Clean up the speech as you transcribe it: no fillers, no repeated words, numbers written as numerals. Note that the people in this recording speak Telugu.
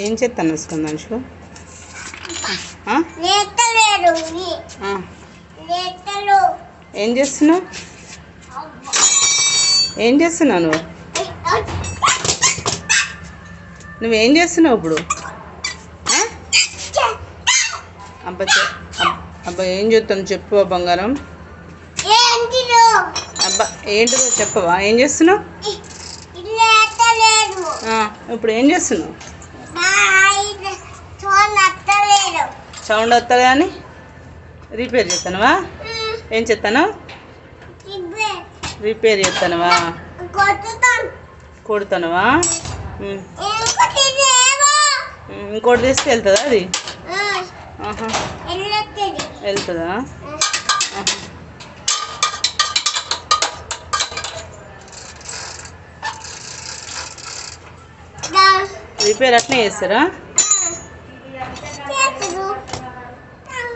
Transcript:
ఏం చేస్తాను స్కందాంశు? ఏం చేస్తున్నావు? ఏం చేస్తున్నావు నువ్వేం చేస్తున్నావు ఇప్పుడు? అబ్బా ఏం చేస్తాను చెప్పు బంగారం. అబ్బా ఏంటిదో చెప్పవా? ఏం చేస్తున్నావు ఇప్పుడు? ఏం చేస్తున్నావు? సౌండ్ వస్తుంది కానీ రిపేర్ చేస్తానువా? ఏం చేస్తాను? రిపేర్ చేస్తానువా? కొడుతానువా? ఇంకోటి తీసుకెళ్తుందా అది? వెళ్తుందా? రిపేర్ అట్నే చేస్తారా?